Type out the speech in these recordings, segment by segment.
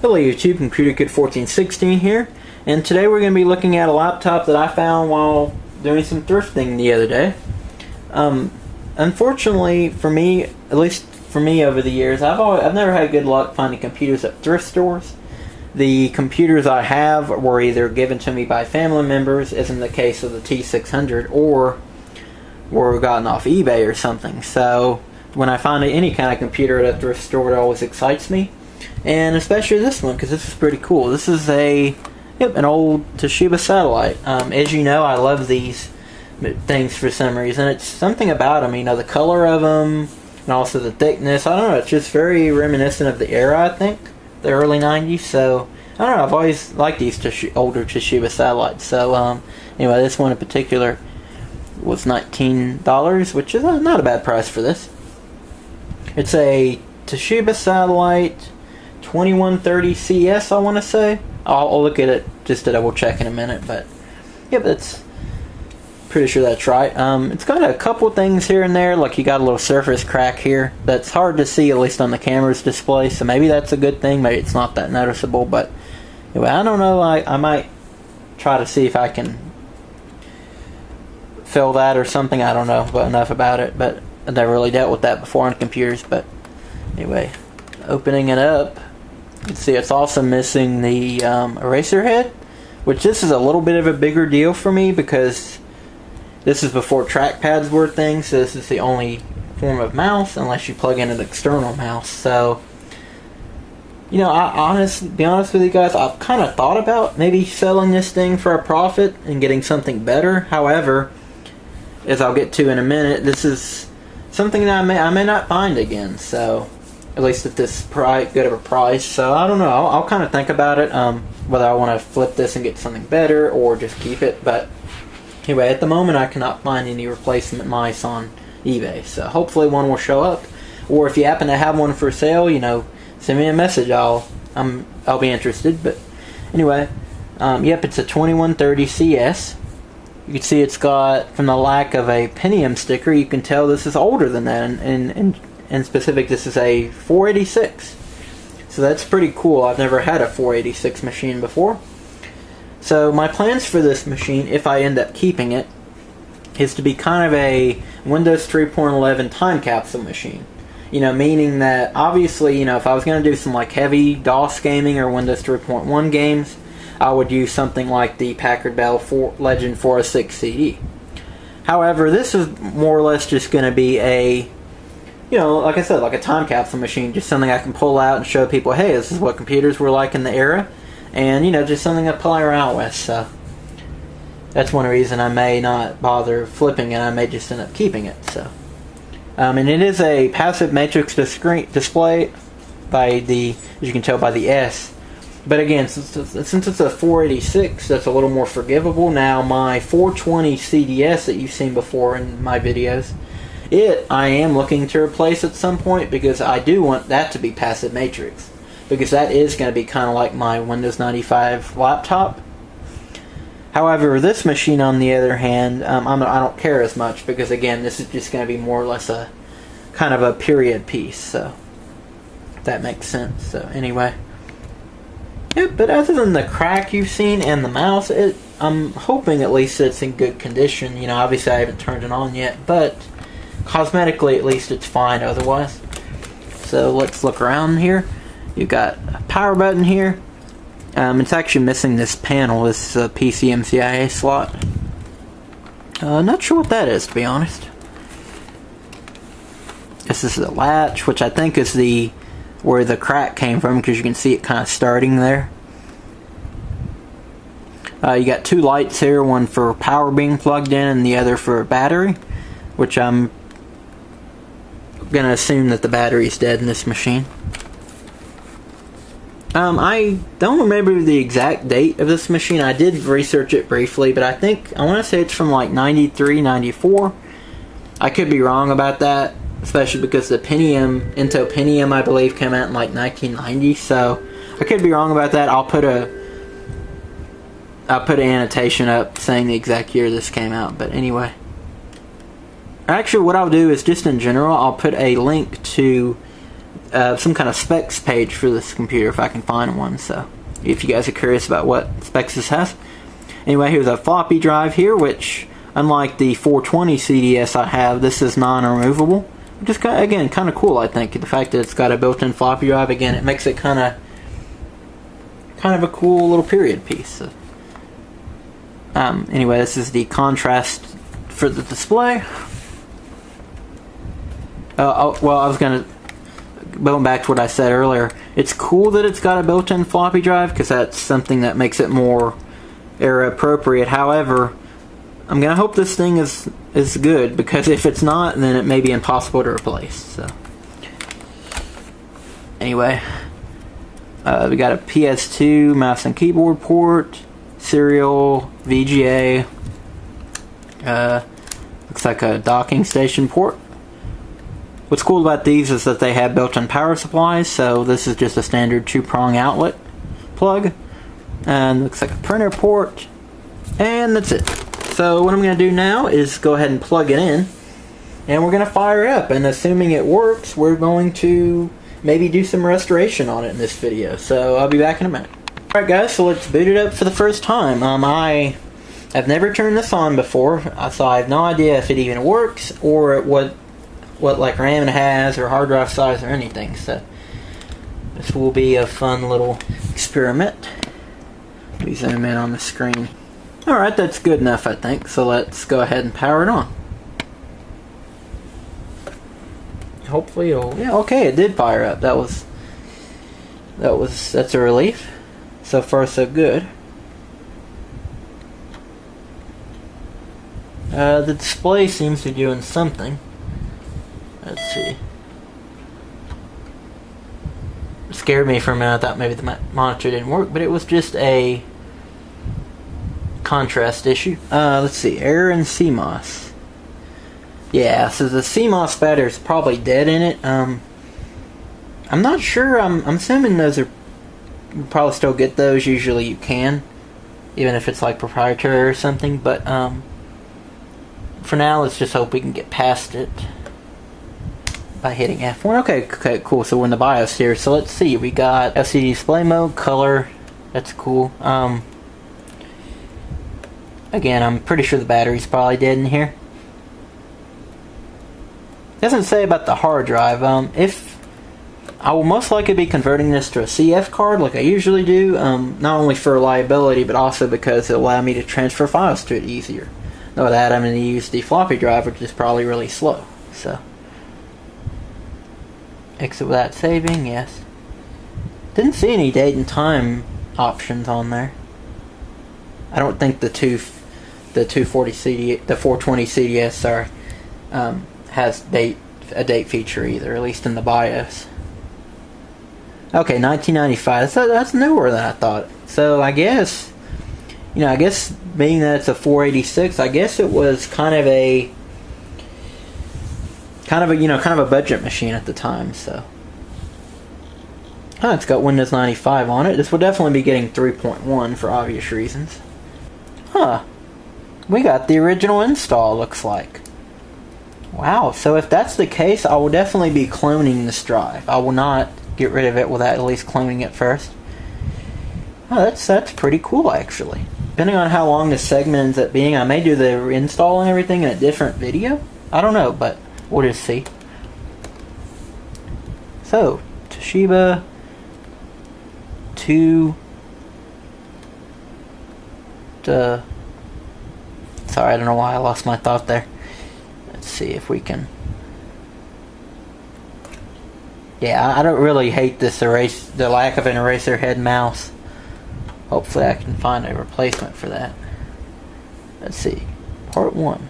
Hello YouTube, Computer Kid 1416 here, and today we're going to be looking at a laptop that I found while doing some thrifting the other day. Unfortunately for me, at least for me over the years, I've never had good luck finding computers at thrift stores. The computers I have were either given to me by family members, as in the case of the T600, or were gotten off eBay or something. So when I find any kind of computer at a thrift store, it always excites me. And especially this one, because this is pretty cool. This is an old Toshiba satellite. As you know, I love these things for some reason. It's something about them, the color of them, and also the thickness. I don't know, it's just very reminiscent of the era, I think, the early 90s. So, I don't know, I've always liked these older Toshiba satellites. So, anyway, this one in particular was $19, which is not a bad price for this. It's a Toshiba satellite 2130CS, I want to say. I'll look at it just to double check in a minute, but yep, that's pretty sure that's right. It's got a couple things here and there, like you got a little surface crack here that's hard to see, at least on the camera's display, so maybe that's a good thing, maybe it's not that noticeable, but anyway, I don't know, I might try to see if I can fill that or something. I don't know enough about it, but I've never really dealt with that before on computers. But anyway, opening it up, you can see it's also missing the eraser head, which this is a little bit of a bigger deal for me because this is before trackpads were things, so this is the only form of mouse unless you plug in an external mouse. So, be honest with you guys, I've kind of thought about maybe selling this thing for a profit and getting something better. However, as I'll get to in a minute, this is something that I may not find again, so at least at this good of a price. So I don't know, I'll kind of think about it, whether I want to flip this and get something better or just keep it. But anyway, at the moment I cannot find any replacement mice on eBay, so hopefully one will show up, or if you happen to have one for sale, send me a message. I'll be interested. But anyway, yep, it's a 2130CS. You can see it's got, from the lack of a Pcmcia sticker, you can tell this is older than that. And in specific, this is a 486. So that's pretty cool. I've never had a 486 machine before. So my plans for this machine, if I end up keeping it, is to be kind of a Windows 3.11 time capsule machine. Meaning that, obviously, if I was going to do some heavy DOS gaming or Windows 3.1 games, I would use something like the Packard Bell Legend 406 CE. However, this is more or less just going to be a, like I said, like a time capsule machine, just something I can pull out and show people, hey, this is what computers were like in the era, and, just something to play around with. So that's one reason I may not bother flipping it. I may just end up keeping it. So, and it is a passive matrix display by the, as you can tell by the S. But again, since it's a 486, that's a little more forgivable. Now, my 420 CDS that you've seen before in my videos, I am looking to replace at some point because I do want that to be passive matrix, because that is going to be kind of like my Windows 95 laptop. However, this machine, on the other hand, I don't care as much because, again, this is just going to be more or less a kind of a period piece. So, if that makes sense. So, anyway. Yeah, but other than the crack you've seen and the mouse, I'm hoping at least it's in good condition. Obviously I haven't turned it on yet, but cosmetically at least it's fine otherwise. So let's look around here. You've got a power button here. It's actually missing this panel. This is a Pcmcia slot. Not sure what that is, to be honest. This is the latch, which I think is where the crack came from, because you can see it kind of starting there. You got two lights here, one for power being plugged in and the other for battery, which I'm gonna assume that the battery's dead in this machine. I don't remember the exact date of this machine. I did research it briefly, but I want to say it's from 93, 94. I could be wrong about that, especially because the Intel Pcmcia, I believe, came out in 1990, so I could be wrong about that. I'll put an annotation up saying the exact year this came out, but anyway. Actually, what I'll do is, just in general, I'll put a link to some kind of specs page for this computer if I can find one. So if you guys are curious about what specs this has. Anyway, here's a floppy drive here, which unlike the 420 CDS I have, this is non-removable. Which is, again, kind of cool, I think. The fact that it's got a built-in floppy drive, again, it makes it kind of a cool little period piece. So, anyway, this is the contrast for the display. Well, I was going back to what I said earlier. It's cool that it's got a built-in floppy drive, because that's something that makes it more era appropriate. However, I'm gonna hope this thing is good, because if it's not, then it may be impossible to replace. So anyway, we got a PS2 mouse and keyboard port, serial, VGA, looks like a docking station port. What's cool about these is that they have built-in power supplies, so this is just a standard 2-prong outlet plug. And looks like a printer port, and that's it. So what I'm going to do now is go ahead and plug it in, and we're going to fire it up, and assuming it works, we're going to maybe do some restoration on it in this video. So I'll be back in a minute. Alright guys, so let's boot it up for the first time. I've never turned this on before, so I have no idea if it even works, or what like RAM it has, or hard drive size, or anything. So this will be a fun little experiment. Let me zoom in on the screen. Alright, that's good enough, I think. So let's go ahead and power it on. Hopefully it'll... Yeah, okay, it did fire up. That's a relief. So far, so good. The display seems to be doing something. Let's see. It scared me for a minute. I thought maybe the monitor didn't work, but it was just a contrast issue. Let's see. Error in CMOS. Yeah, so the CMOS battery is probably dead in it. I'm not sure. I'm assuming those are... You probably still get those. Usually you can, even if it's like proprietary or something. But for now, let's just hope we can get past it by hitting F1. Okay, cool. So we're in the BIOS here. So let's see. We got LCD display mode, color. That's cool. Again, I'm pretty sure the battery's probably dead in here. Doesn't say about the hard drive. If I will most likely be converting this to a CF card like I usually do, not only for reliability, but also because it'll allow me to transfer files to it easier. Though that, I'm going to use the floppy drive, which is probably really slow. So exit without saving, yes. Didn't see any date and time options on there. I don't think the 420 CDS has a date feature either, at least in the BIOS. Okay, 1995. That's newer than I thought. So I guess, being that it's a 486, I guess it was kind of a budget machine at the time. So, it's got Windows 95 on it. This will definitely be getting 3.1 for obvious reasons. We got the original install, looks like. Wow, so if that's the case, I will definitely be cloning this drive. I will not get rid of it without at least cloning it first. Oh, that's pretty cool, actually. Depending on how long this segment ends up being, I may do the install and everything in a different video. I don't know, but we'll just see. So, Toshiba 2... Sorry, I don't know why I lost my thought there. Let's see if we can... Yeah, I don't really hate this the lack of an eraser head mouse. Hopefully I can find a replacement for that. Let's see. Part 1.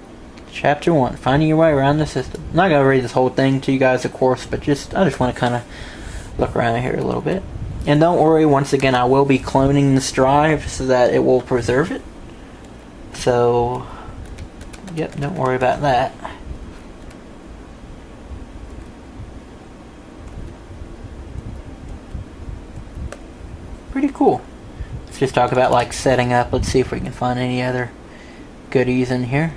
Chapter 1. Finding your way around the system. I'm not going to read this whole thing to you guys, of course, but I just want to kind of look around here a little bit. And don't worry, once again, I will be cloning this drive so that it will preserve it. So, yep, don't worry about that. Pretty cool. Let's just talk about like setting up. Let's see if we can find any other goodies in here.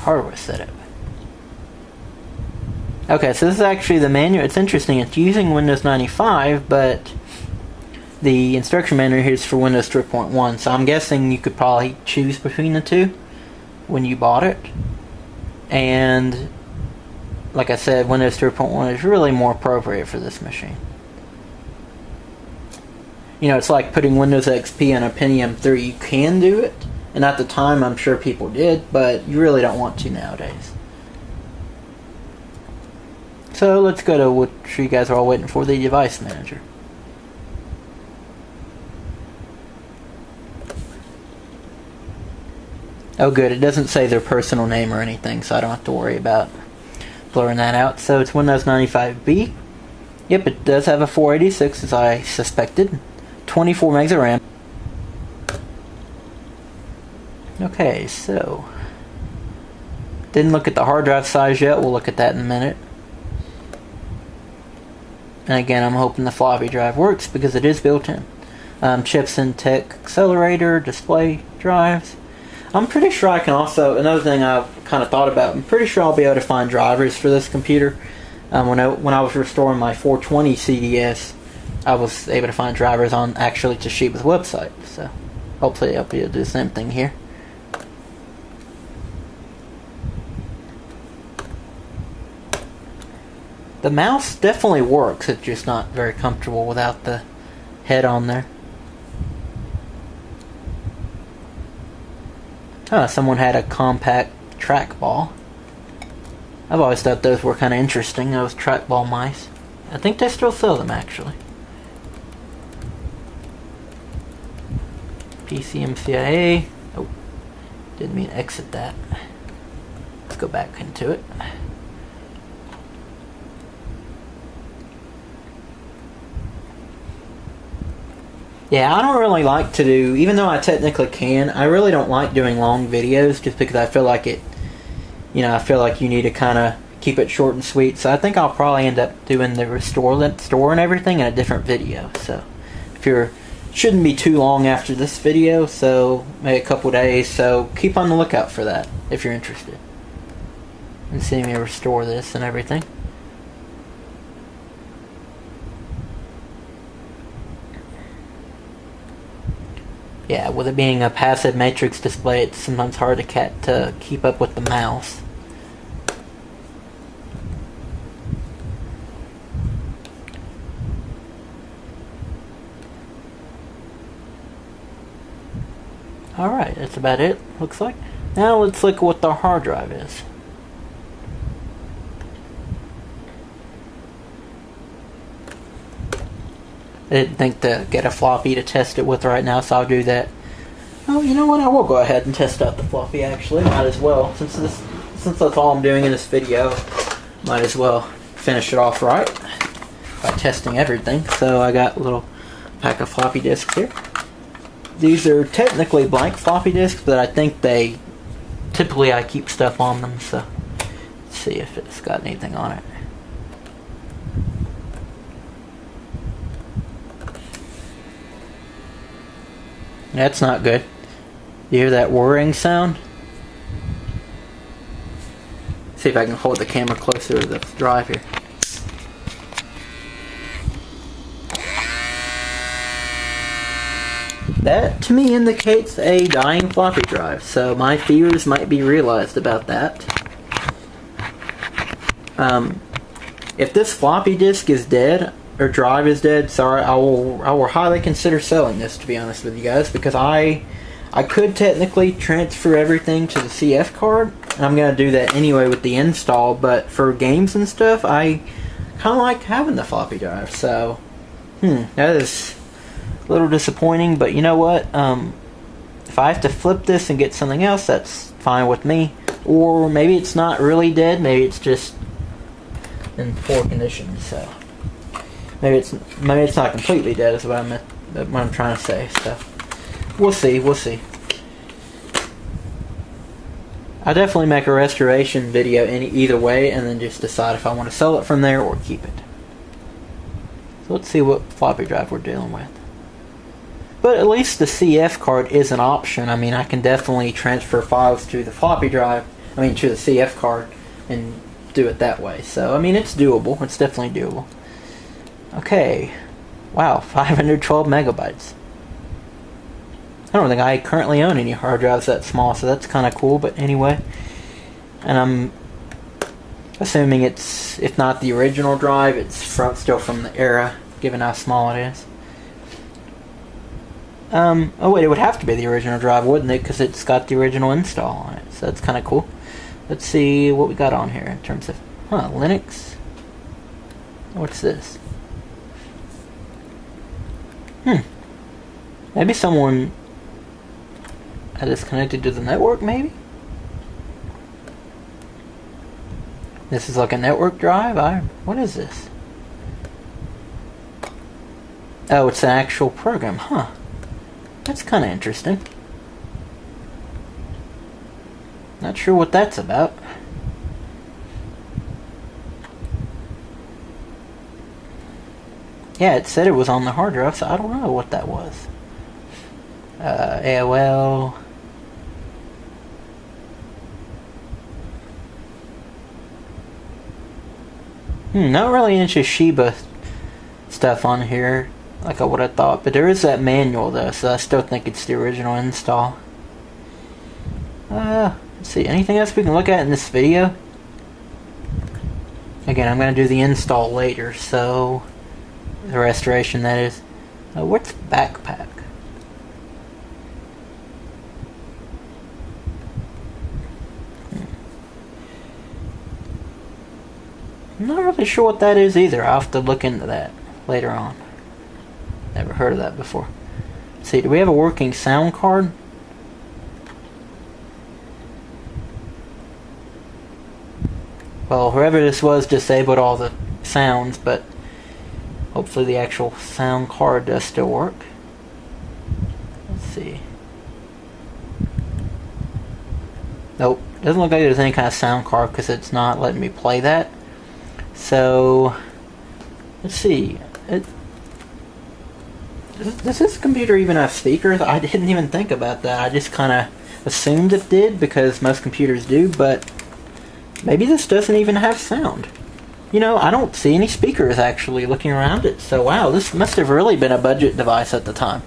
hardware setup. Okay, so this is actually the manual. It's interesting. It's using Windows 95, but the instruction manual here is for Windows 3.1. So I'm guessing you could probably choose between the two when you bought it. And like I said, Windows 3.1 is really more appropriate for this machine. You know, it's like putting Windows XP on a Pentium 3. You can do it, and at the time I'm sure people did, but you really don't want to nowadays. So let's go to what you guys are all waiting for, the device manager. Oh good, it doesn't say their personal name or anything, so I don't have to worry about blurring that out. So it's Windows 95B. Yep, it does have a 486 as I suspected. 24 megs of RAM. Okay, so didn't look at the hard drive size yet. We'll look at that in a minute. And again, I'm hoping the floppy drive works because it is built in. Chips and tech accelerator, display drives. I'm pretty sure I can also, another thing I've kind of thought about, I'm pretty sure I'll be able to find drivers for this computer. When I was restoring my 420 CDS, I was able to find drivers on actually Toshiba's website. So hopefully I'll be able to do the same thing here. The mouse definitely works, it's just not very comfortable without the head on there. Someone had a compact trackball. I've always thought those were kind of interesting, those trackball mice. I think they still sell them actually. Pcmcia. Oh, didn't mean to exit that. Let's go back into it. Yeah, I don't really like to do, even though I technically can, I really don't like doing long videos just because I feel like it, you know, I feel like you need to kind of keep it short and sweet. So I think I'll probably end up doing the restore and everything in a different video. So if you're, shouldn't be too long after this video, so maybe a couple days. So keep on the lookout for that if you're interested in seeing me restore this and everything. Yeah, with it being a passive matrix display, it's sometimes hard to keep up with the mouse. Alright, that's about it, looks like. Now let's look at what the hard drive is. I didn't think to get a floppy to test it with right now, so I'll do that. Oh, you know what? I will go ahead and test out the floppy actually. Might as well. Since that's all I'm doing in this video, might as well finish it off right by testing everything. So I got a little pack of floppy disks here. These are technically blank floppy disks, but I think typically I keep stuff on them, so let's see if it's got anything on it. That's not good. You hear that whirring sound? See if I can hold the camera closer to the drive here. That to me indicates a dying floppy drive, so my fears might be realized about that. If this floppy disk is dead, or drive is dead, sorry, I will highly consider selling this, to be honest with you guys, because I could technically transfer everything to the CF card, and I'm going to do that anyway with the install, but for games and stuff, I kind of like having the floppy drive, so, that is a little disappointing, but you know what, if I have to flip this and get something else, that's fine with me, or maybe it's not really dead, maybe it's just in poor condition, so. Maybe it's not completely dead is what I'm trying to say. So we'll see. I'll definitely make a restoration video either way, and then just decide if I want to sell it from there or keep it. So let's see what floppy drive we're dealing with. But at least the CF card is an option. I mean, I can definitely transfer files to the floppy drive I mean, to the CF card and do it that way. So, I mean, it's doable. It's definitely doable. Okay. Wow, 512 megabytes. I don't think I currently own any hard drives that small, so that's kind of cool. But anyway, and I'm assuming it's, if not the original drive, it's still from the era, given how small it is. Oh wait, it would have to be the original drive, wouldn't it? Because it's got the original install on it. So that's kind of cool. Let's see what we got on here in terms of, Linux. What's this? Maybe someone had this connected to the network, maybe? This is like a network drive? What is this? Oh, it's an actual program, That's kind of interesting. Not sure what that's about. Yeah, it said it was on the hard drive, so I don't know what that was. AOL. Not really any Toshiba stuff on here, like I would have thought, but there is that manual though, so I still think it's the original install. Let's see, anything else we can look at in this video? Again, I'm going to do the install later, so the restoration, that is. What's backpack? I'm not really sure what that is either. I'll have to look into that later on. Never heard of that before. Let's see, do we have a working sound card? Well, whoever this was disabled all the sounds, but hopefully the actual sound card does still work. Let's see. Nope, doesn't look like there's any kind of sound card because it's not letting me play that. So, let's see. Does this computer even have speakers? I didn't even think about that. I just kind of assumed it did because most computers do, but maybe this doesn't even have sound. You know, I don't see any speakers actually looking around it. So, wow, this must have really been a budget device at the time,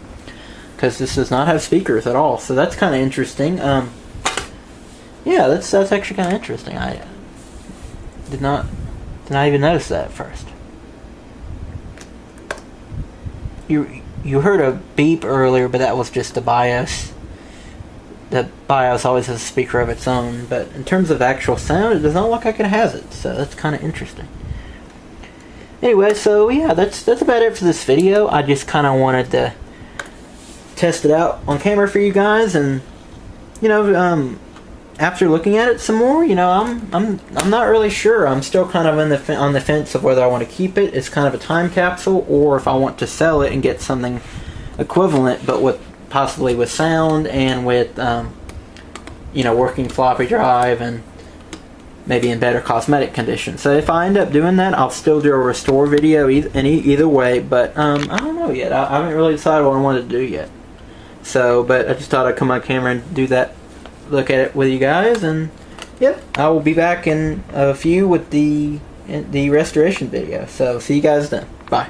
because this does not have speakers at all. So that's kind of interesting. Yeah, that's actually kind of interesting. I did not even notice that at first. You heard a beep earlier, but that was just the BIOS. The BIOS always has a speaker of its own, but in terms of actual sound, it does not look like it has it, so that's kind of interesting. Anyway, so yeah, that's about it for this video. I just kind of wanted to test it out on camera for you guys, and you know, after looking at it some more, you know, I'm not really sure. I'm still kind of on the fence of whether I want to keep it. It's kind of a time capsule, or if I want to sell it and get something equivalent, but with possibly with sound and with you know, working floppy drive and maybe in better cosmetic condition. So if I end up doing that, I'll still do a restore video either way. But I don't know yet. I haven't really decided what I want to do yet. So, but I just thought I'd come on camera and do that. Look at it with you guys, and yep, I will be back in a few with the restoration video. So see you guys then. Bye.